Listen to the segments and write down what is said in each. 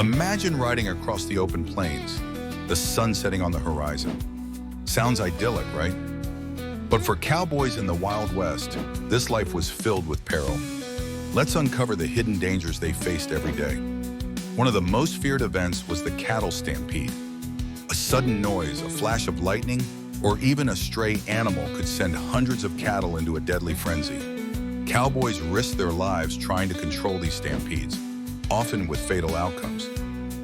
Imagine riding across the open plains, the sun setting on the horizon. Sounds idyllic, right? But for cowboys in the Wild West, this life was filled with peril. Let's uncover the hidden dangers they faced every day. One of the most feared events was the cattle stampede. A sudden noise, a flash of lightning, or even a stray animal could send hundreds of cattle into a deadly frenzy. Cowboys risked their lives trying to control these stampedes, often with fatal outcomes.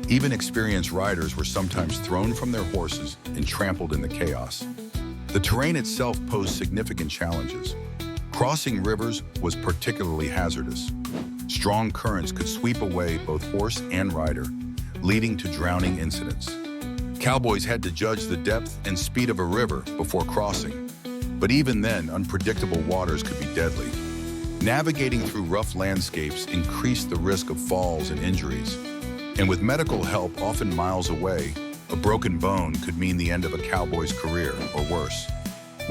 Even experienced riders were sometimes thrown from their horses and trampled in the chaos. The terrain itself posed significant challenges. Crossing rivers was particularly hazardous. Strong currents could sweep away both horse and rider, leading to drowning incidents. Cowboys had to judge the depth and speed of a river before crossing, but even then, unpredictable waters could be deadly. Navigating through rough landscapes increased the risk of falls and injuries, and with medical help often miles away, a broken bone could mean the end of a cowboy's career, or worse.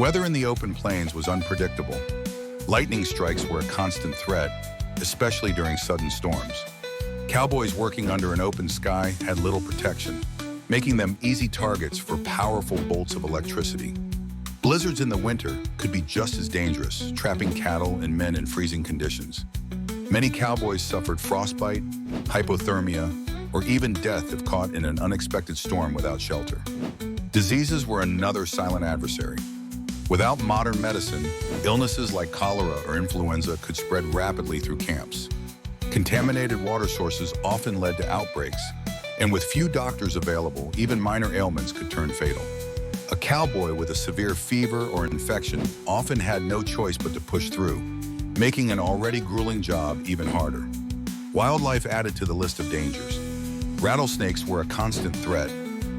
Weather in the open plains was unpredictable. Lightning strikes were a constant threat, especially during sudden storms. Cowboys working under an open sky had little protection, making them easy targets for powerful bolts of electricity. Blizzards in the winter could be just as dangerous, trapping cattle and men in freezing conditions. Many cowboys suffered frostbite, hypothermia, or even death if caught in an unexpected storm without shelter. Diseases were another silent adversary. Without modern medicine, illnesses like cholera or influenza could spread rapidly through camps. Contaminated water sources often led to outbreaks, and with few doctors available, even minor ailments could turn fatal. A cowboy with a severe fever or infection often had no choice but to push through, making an already grueling job even harder. Wildlife added to the list of dangers. Rattlesnakes were a constant threat,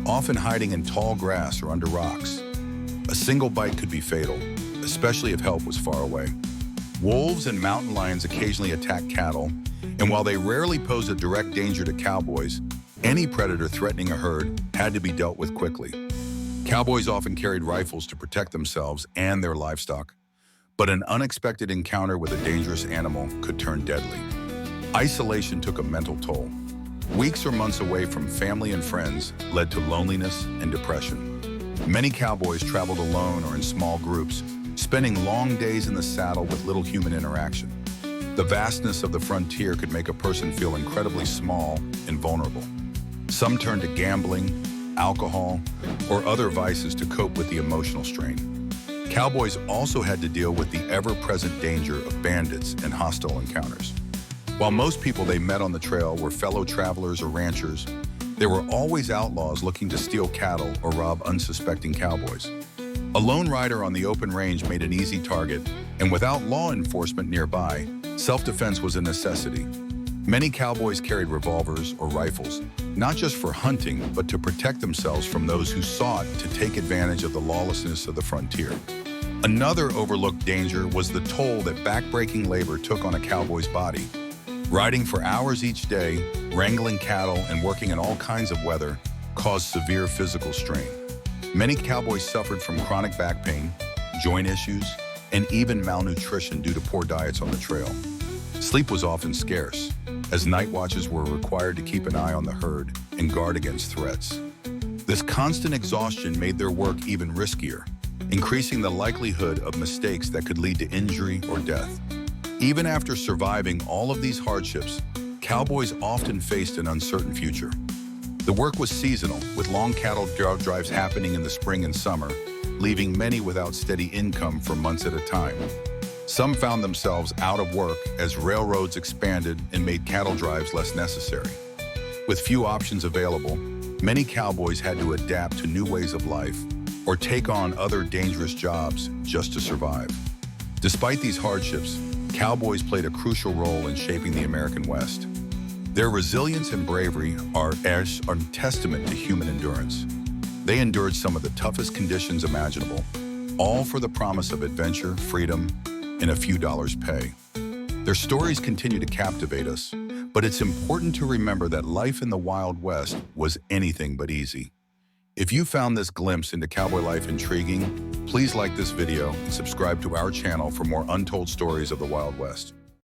often hiding in tall grass or under rocks. A single bite could be fatal, especially if help was far away. Wolves and mountain lions occasionally attacked cattle, and while they rarely posed a direct danger to cowboys, any predator threatening a herd had to be dealt with quickly. Cowboys often carried rifles to protect themselves and their livestock, but an unexpected encounter with a dangerous animal could turn deadly. Isolation took a mental toll. Weeks or months away from family and friends led to loneliness and depression. Many cowboys traveled alone or in small groups, spending long days in the saddle with little human interaction. The vastness of the frontier could make a person feel incredibly small and vulnerable. Some turned to gambling, alcohol, or other vices to cope with the emotional strain. Cowboys also had to deal with the ever-present danger of bandits and hostile encounters. While most people they met on the trail were fellow travelers or ranchers, there were always outlaws looking to steal cattle or rob unsuspecting cowboys. A lone rider on the open range made an easy target, and without law enforcement nearby, self-defense was a necessity. Many cowboys carried revolvers or rifles, not just for hunting, but to protect themselves from those who sought to take advantage of the lawlessness of the frontier. Another overlooked danger was the toll that backbreaking labor took on a cowboy's body. Riding for hours each day, wrangling cattle, and working in all kinds of weather caused severe physical strain. Many cowboys suffered from chronic back pain, joint issues, and even malnutrition due to poor diets on the trail. Sleep was often scarce, as night watches were required to keep an eye on the herd and guard against threats. This constant exhaustion made their work even riskier, increasing the likelihood of mistakes that could lead to injury or death. Even after surviving all of these hardships, cowboys often faced an uncertain future. The work was seasonal, with long cattle drives happening in the spring and summer, leaving many without steady income for months at a time. Some found themselves out of work as railroads expanded and made cattle drives less necessary. With few options available, many cowboys had to adapt to new ways of life or take on other dangerous jobs just to survive. Despite these hardships, cowboys played a crucial role in shaping the American West. Their resilience and bravery are a testament to human endurance. They endured some of the toughest conditions imaginable, all for the promise of adventure, freedom, and a few dollars pay. Their stories continue to captivate us, but it's important to remember that life in the Wild West was anything but easy. If you found this glimpse into cowboy life intriguing, please like this video and subscribe to our channel for more untold stories of the Wild West.